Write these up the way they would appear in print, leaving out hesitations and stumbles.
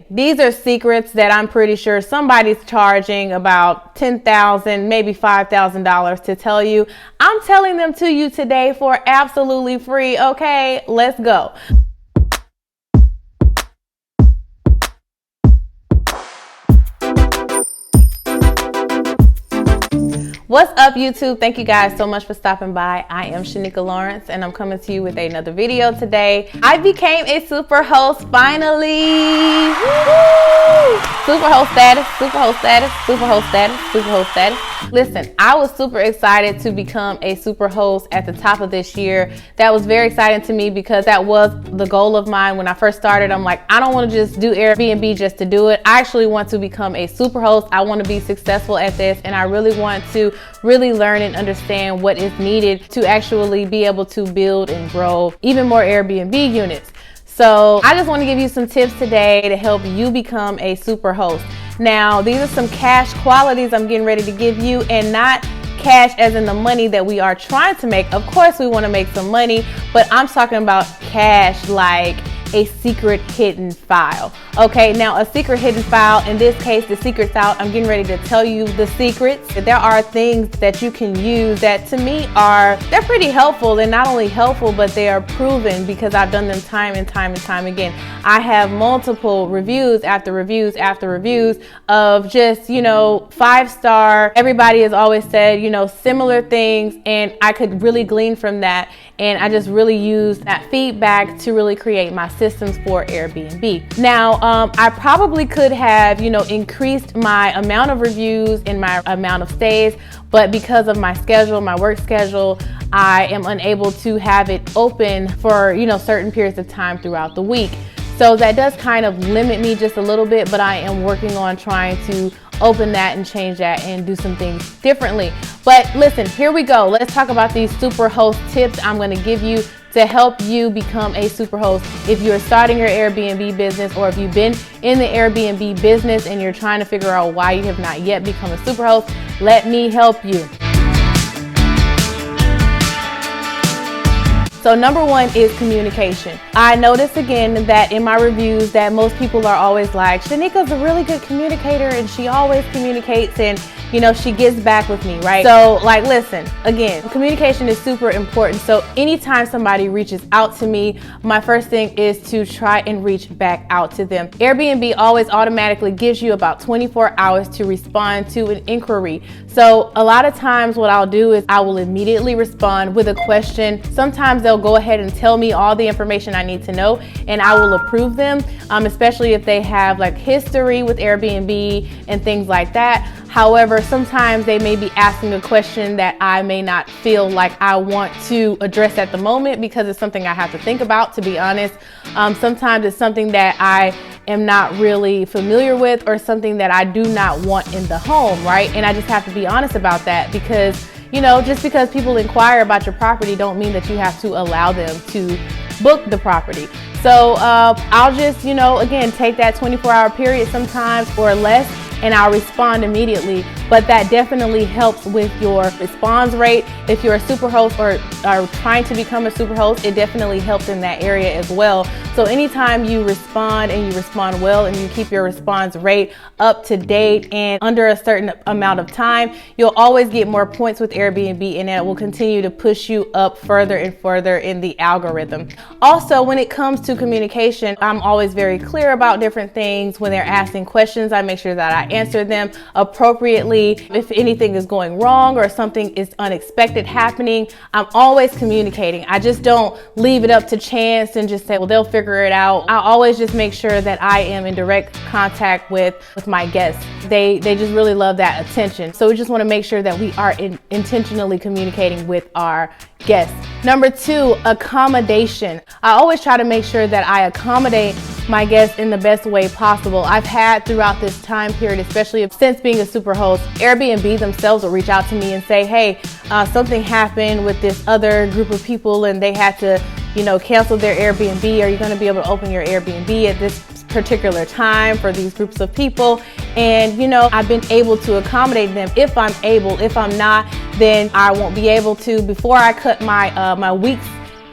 these are secrets that I'm pretty sure somebody's charging about $10,000, maybe $5,000 to tell you. I'm telling them to you today for absolutely free. Okay, let's go. What's up, YouTube? Thank you guys so much for stopping by. I am Shanika Lawrence and I'm coming to you with another video today. I became a super host finally. Woo! Super host status, super host status, super host status, super host status. Listen, I was super excited to become a super host at the top of this year. That was very exciting to me because that was the goal of mine when I first started. I'm like, I don't want to just do Airbnb just to do it. I actually want to become a super host. I want to be successful at this, and I really want to really learn and understand what is needed to actually be able to build and grow even more Airbnb units. So I just want to give you some tips today to help you become a super host. Now, these are some cash qualities I'm getting ready to give you, and not cash as in the money that we are trying to make. Of course, we want to make some money, but I'm talking about cash like a secret hidden file. Okay, now a secret hidden file, in this case, the secret's out. I'm getting ready to tell you the secrets. There are things that you can use that to me they're pretty helpful. They're not only helpful, but they are proven because I've done them time and time and time again. I have multiple reviews after reviews after reviews of just, 5-star. Everybody has always said, similar things, and I could really glean from that. And I just really used that feedback to really create my systems for Airbnb. Now, I probably could have, increased my amount of reviews and my amount of stays, but because of my schedule, my work schedule, I am unable to have it open for, certain periods of time throughout the week. So that does kind of limit me just a little bit, but I am working on trying to open that and change that and do some things differently. But listen, here we go. Let's talk about these super host tips I'm going to give you to help you become a super host. If you're starting your Airbnb business, or if you've been in the Airbnb business and you're trying to figure out why you have not yet become a super host, let me help you. So number one is communication. I notice again that in my reviews that most people are always like, Shanika's a really good communicator and she always communicates and she gets back with me, right? So listen, again, communication is super important. So anytime somebody reaches out to me, my first thing is to try and reach back out to them. Airbnb always automatically gives you about 24 hours to respond to an inquiry. So a lot of times what I'll do is I will immediately respond with a question. Sometimes they'll go ahead and tell me all the information I need to know, and I will approve them, especially if they have history with Airbnb and things like that. However, sometimes they may be asking a question that I may not feel like I want to address at the moment because it's something I have to think about, to be honest. Sometimes it's something that I am not really familiar with, or something that I do not want in the home, right? And I just have to be honest about that because, just because people inquire about your property don't mean that you have to allow them to book the property. So I'll just, again, take that 24-hour period sometimes or less, and I'll respond immediately. But that definitely helps with your response rate. If you're a super host or are trying to become a super host, it definitely helps in that area as well. So anytime you respond and you respond well and you keep your response rate up to date and under a certain amount of time, you'll always get more points with Airbnb, and that will continue to push you up further and further in the algorithm. Also, when it comes to communication, I'm always very clear about different things. When they're asking questions, I make sure that I answer them appropriately. If anything is going wrong or something is unexpected happening, I'm always communicating. I just don't leave it up to chance and just say, well, they'll figure it out. I always just make sure that I am in direct contact with my guests. They just really love that attention. So we just want to make sure that we are intentionally communicating with our guests. Number two, accommodation. I always try to make sure that I accommodate my guests in the best way possible. I've had throughout this time period, especially since being a super host, Airbnb themselves will reach out to me and say, hey, something happened with this other group of people and they had to, cancel their Airbnb. Are you going to be able to open your Airbnb at this particular time for these groups of people? And I've been able to accommodate them if I'm able. If I'm not, then I won't be able to. Before I cut my weeks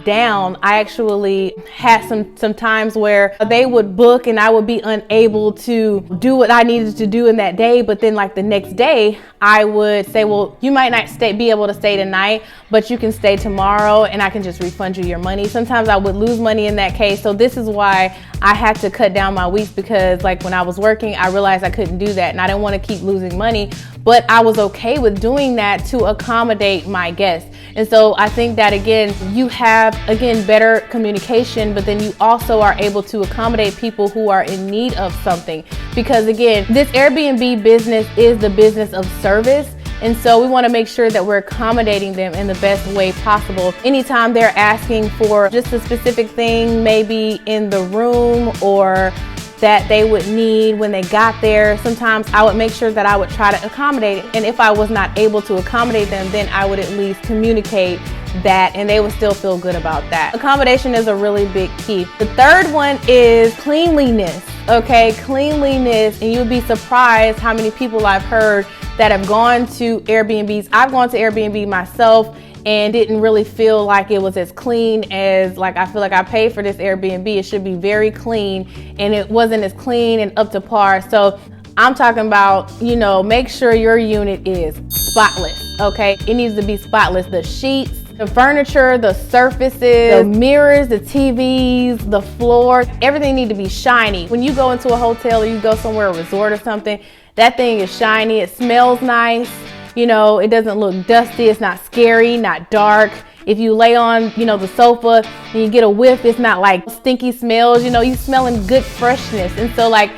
down, I actually had some times where they would book and I would be unable to do what I needed to do in that day. But then like the next day, I would say, well, you might not be able to stay tonight, but you can stay tomorrow and I can just refund you your money. Sometimes I would lose money in that case. So this is why I had to cut down my weeks, because like when I was working, I realized I couldn't do that and I didn't want to keep losing money, but I was okay with doing that to accommodate my guests. And so I think that again, you have again better communication, but then you also are able to accommodate people who are in need of something. Because again, this Airbnb business is the business of service. And so we want to make sure that we're accommodating them in the best way possible. Anytime they're asking for just a specific thing, maybe in the room or that they would need when they got there, sometimes I would make sure that I would try to accommodate it. And if I was not able to accommodate them, then I would at least communicate that and they would still feel good about that. Accommodation is a really big key. The third one is cleanliness. Okay, cleanliness, and you'll be surprised how many people I've heard that have gone to Airbnbs. I've gone to Airbnb myself and didn't really feel like it was as clean as, like, I feel like I paid for this Airbnb. It should be very clean, and it wasn't as clean and up to par. So I'm talking about, you know, make sure your unit is spotless, okay? It needs to be spotless. The sheets, the furniture, the surfaces, the mirrors, the TVs, the floor, everything need to be shiny. When you go into a hotel or you go somewhere, a resort or something, that thing is shiny, it smells nice, you know, it doesn't look dusty, it's not scary, not dark. If you lay on, you know, the sofa and you get a whiff, it's not like stinky smells, you know, you smelling good freshness. And so like,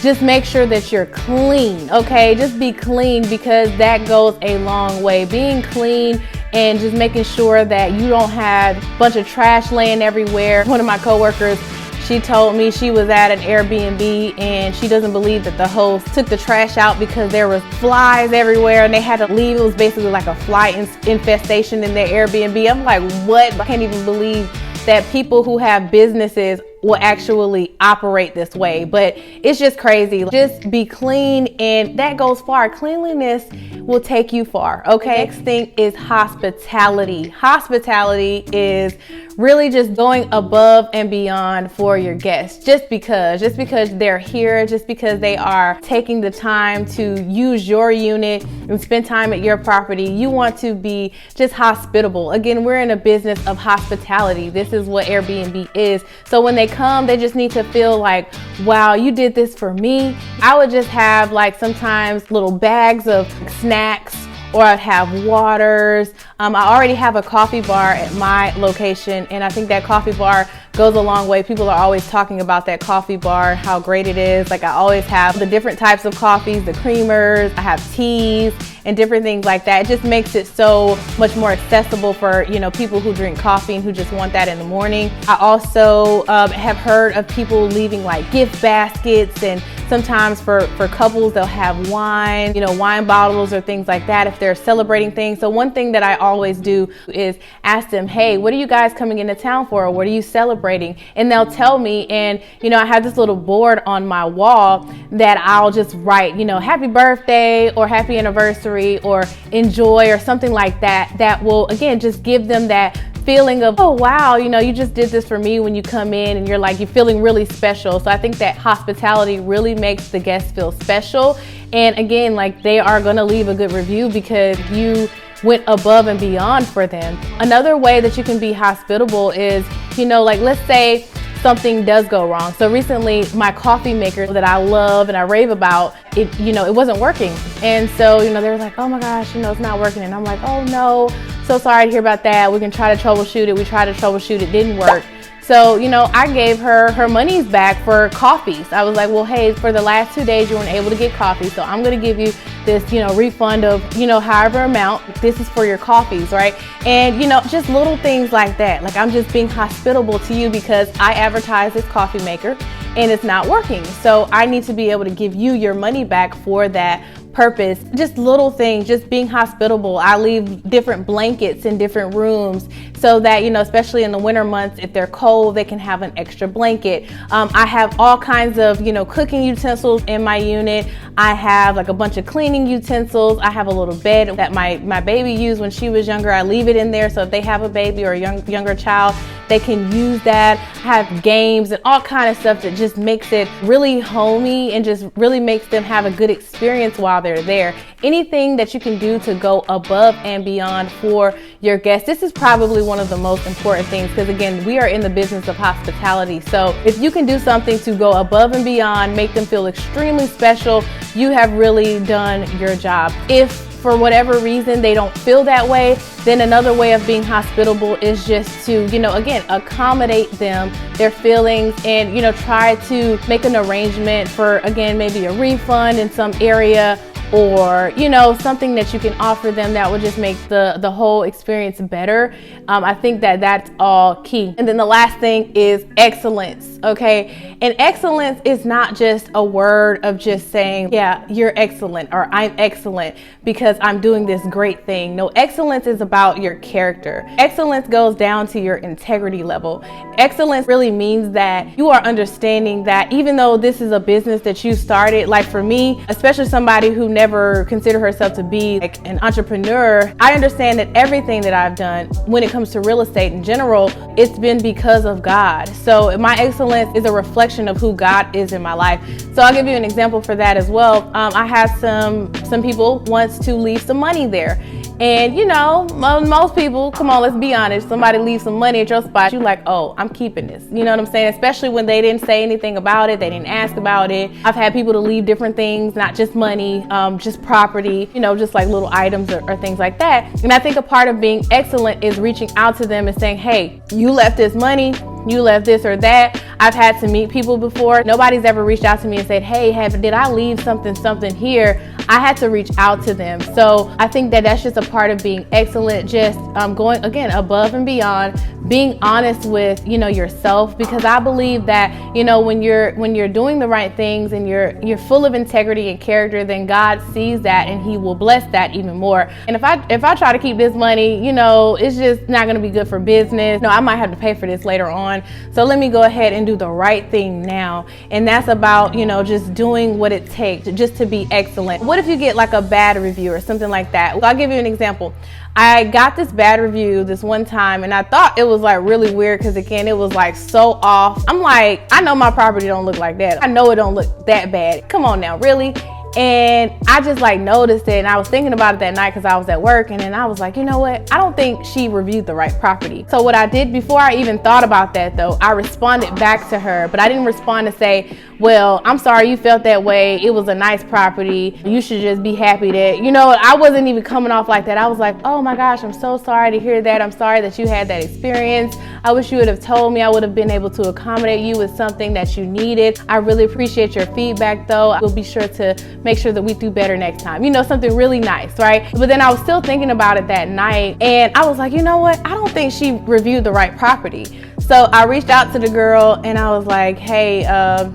just make sure that you're clean, okay? Just be clean, because that goes a long way. Being clean and just making sure that you don't have a bunch of trash laying everywhere. One of my coworkers, she told me she was at an Airbnb and she doesn't believe that the host took the trash out because there was flies everywhere and they had to leave. It was basically like a fly infestation in their Airbnb. I'm like, what? I can't even believe that people who have businesses will actually operate this way, but it's just crazy. Just be clean, and that goes far. Cleanliness will take you far, okay? Next thing is hospitality. Hospitality is really just going above and beyond for your guests, just because they're here, just because they are taking the time to use your unit and spend time at your property. You want to be just hospitable. Again, we're in a business of hospitality. This is what Airbnb is. So when they come, they just need to feel like, wow, you did this for me. I would just have like sometimes little bags of snacks, or I'd have waters. I already have a coffee bar at my location, and I think that coffee bar goes a long way. People are always talking about that coffee bar, how great it is. Like, I always have the different types of coffees, the creamers, I have teas and different things like that. It just makes it so much more accessible for, you know, people who drink coffee and who just want that in the morning. I also have heard of people leaving like gift baskets, and sometimes for couples, they'll have wine, you know, wine bottles or things like that if they're celebrating things. So one thing that I always do is ask them, hey, what are you guys coming into town for? Or what are you celebrating? And they'll tell me, and, you know, I have this little board on my wall that I'll just write, you know, happy birthday or happy anniversary or enjoy or something like that. That will, again, just give them that feeling of, oh wow, you know, you just did this for me when you come in, and you're like, you're feeling really special. So I think that hospitality really makes the guests feel special. And again, like, they are gonna leave a good review because you went above and beyond for them. Another way that you can be hospitable is, you know, like, let's say something does go wrong. So recently, my coffee maker that I love and I rave about, it, you know, it wasn't working. And so, you know, they were like, oh my gosh, you know, it's not working. And I'm like, oh no, so sorry to hear about that. We can try to troubleshoot it. We tried to troubleshoot it, didn't work. So, you know, I gave her her monies back for coffees. I was like, well, hey, for the last 2 days, you weren't able to get coffee. So I'm going to give you this, you know, refund of, you know, however amount. This is for your coffees, right? And, you know, just little things like that. Like, I'm just being hospitable to you because I advertise this coffee maker and it's not working. So I need to be able to give you your money back for that purpose. Just little things, just being hospitable. I leave different blankets in different rooms so that, you know, especially in the winter months, if they're cold, they can have an extra blanket. I have all kinds of, you know, cooking utensils in my unit. I have like a bunch of cleaning utensils. I have a little bed that my baby used when she was younger. I leave it in there so if they have a baby or a younger child, they can use that. I have games and all kind of stuff that just makes it really homey and just really makes them have a good experience while they're there. Anything that you can do to go above and beyond for your guests. This is probably one of the most important things because, again, we are in the business of hospitality. So if you can do something to go above and beyond, make them feel extremely special, you have really done your job. If for whatever reason they don't feel that way, then another way of being hospitable is just to, you know, again, accommodate them, their feelings, and, you know, try to make an arrangement for, again, maybe a refund in some area, or, you know, something that you can offer them that would just make the whole experience better. I think that that's all key. And then the last thing is excellence, okay? And excellence is not just a word of just saying, yeah, you're excellent, or I'm excellent because I'm doing this great thing. No, excellence is about your character. Excellence goes down to your integrity level. Excellence really means that you are understanding that even though this is a business that you started, like for me, especially somebody who never considered herself to be like an entrepreneur, I understand that everything that I've done when it comes to real estate in general, it's been because of God. So my excellence is a reflection of who God is in my life. So I'll give you an example for that as well. I had some people wants to leave some money there. And you know, most people, come on, let's be honest, somebody leaves some money at your spot, you're like, oh, I'm keeping this. You know what I'm saying? Especially when they didn't say anything about it, they didn't ask about it. I've had people to leave different things, not just money, just property, you know, just like little items or things like that. And I think a part of being excellent is reaching out to them and saying, hey, you left this money, you left this or that. I've had to meet people before. Nobody's ever reached out to me and said, hey, did I leave something here? I had to reach out to them. So I think that that's just a part of being excellent, just going, again, above and beyond, being honest with, you know, yourself, because I believe that, you know, when you're doing the right things and you're full of integrity and character, then God sees that and he will bless that even more. And if I try to keep this money, you know, it's just not going to be good for business. No, I might have to pay for this later on. So let me go ahead and do the right thing now. And that's about, you know, just doing what it takes just to be excellent. What if you get like a bad review or something like that? Well, I'll give you an example. I got this bad review this one time and I thought it was like really weird because, again, it was like so off. I'm like, I know my property don't look like that. I know it don't look that bad. Come on now, really? And I just like noticed it, and I was thinking about it that night because I was at work, and then I was like, you know what? I don't think she reviewed the right property. So what I did before I even thought about that, though, I responded back to her, but I didn't respond to say, well, I'm sorry you felt that way. It was a nice property. You should just be happy that, you know, I wasn't even coming off like that. I was like, oh my gosh, I'm so sorry to hear that. I'm sorry that you had that experience. I wish you would have told me. I would have been able to accommodate you with something that you needed. I really appreciate your feedback, though. I will be sure to make sure that we do better next time. You know, something really nice, right? But then I was still thinking about it that night, and I was like, you know what? I don't think she reviewed the right property. So I reached out to the girl and I was like, hey,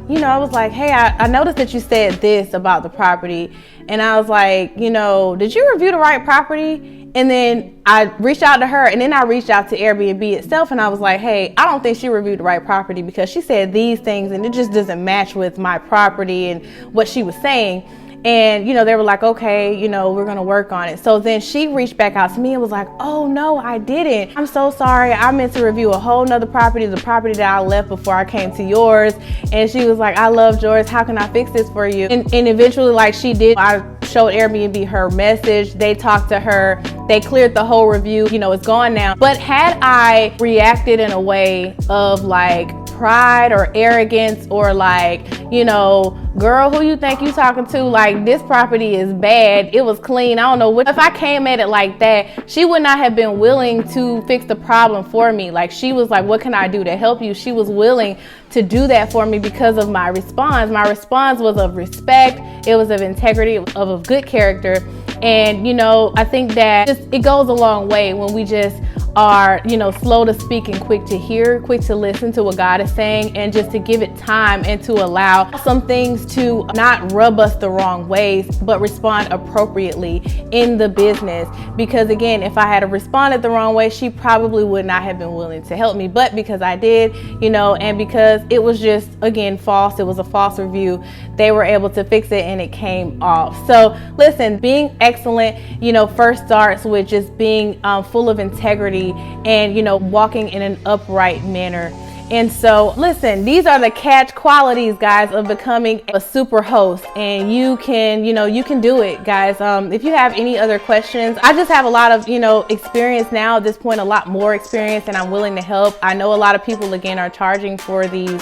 you know, I was like, hey, I noticed that you said this about the property. And I was like, you know, did you review the right property? And then I reached out to her, and then I reached out to Airbnb itself, and I was like, hey, I don't think she reviewed the right property because she said these things and it just doesn't match with my property and what she was saying. And, you know, they were like, okay, you know, we're going to work on it. So then she reached back out to me and was like, oh, no, I didn't. I'm so sorry. I meant to review a whole nother property, the property that I left before I came to yours. And she was like, I love yours. How can I fix this for you? And eventually, like she did, I showed Airbnb her message. They talked to her. They cleared the whole review. You know, it's gone now. But had I reacted in a way of like pride or arrogance or like, you know, girl, who you think you talking to? Like, this property is bad. It was clean. I don't know what. If I came at it like that, she would not have been willing to fix the problem for me. Like, she was like, what can I do to help you? She was willing to do that for me because of my response. My response was of respect. It was of integrity, of good character. And, you know, I think that it goes a long way when we just are, you know, slow to speak and quick to hear, quick to listen to what God is saying, and just to give it time and to allow some things to not rub us the wrong ways, but respond appropriately in the business. Because again, if I had responded the wrong way, she probably would not have been willing to help me. But because I did, you know, and because it was just, again, false, it was a false review, they were able to fix it and it came off. So listen, being excellent, you know, first starts with just being full of integrity and, you know, walking in an upright manner. And so listen, these are the catch qualities, guys, of becoming a super host, and you can, you know, you can do it, guys. If you have any other questions, I just have a lot of, you know, experience now at this point, a lot more experience, and I'm willing to help. I know a lot of people, again, are charging for these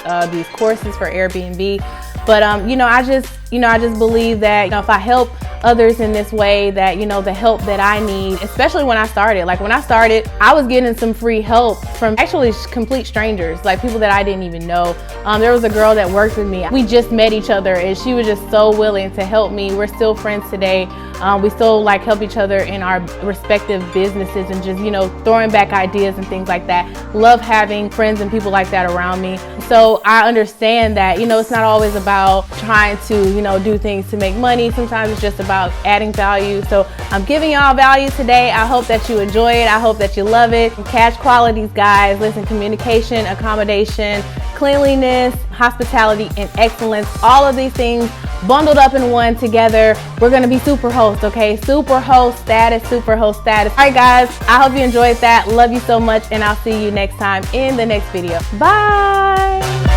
courses for Airbnb, but you know, I just believe that, you know, if I help others in this way, that, you know, the help that I need, especially when I started. Like when I started, I was getting some free help from actually complete strangers, like people that I didn't even know. There was a girl that worked with me. We just met each other and she was just so willing to help me. We're still friends today. We still like help each other in our respective businesses and just, you know, throwing back ideas and things like that. Love having friends and people like that around me. So I understand that, you know, it's not always about trying to, you know, do things to make money. Sometimes it's just about adding value. So I'm giving y'all value today. I hope that you enjoy it. I hope that you love it. Catch qualities, guys. Listen, communication, accommodation, cleanliness, hospitality, and excellence. All of these things bundled up in one together. We're going to be super host, okay? Super host status, super host status. All right, guys, I hope you enjoyed that. Love you so much, and I'll see you next time in the next video. Bye.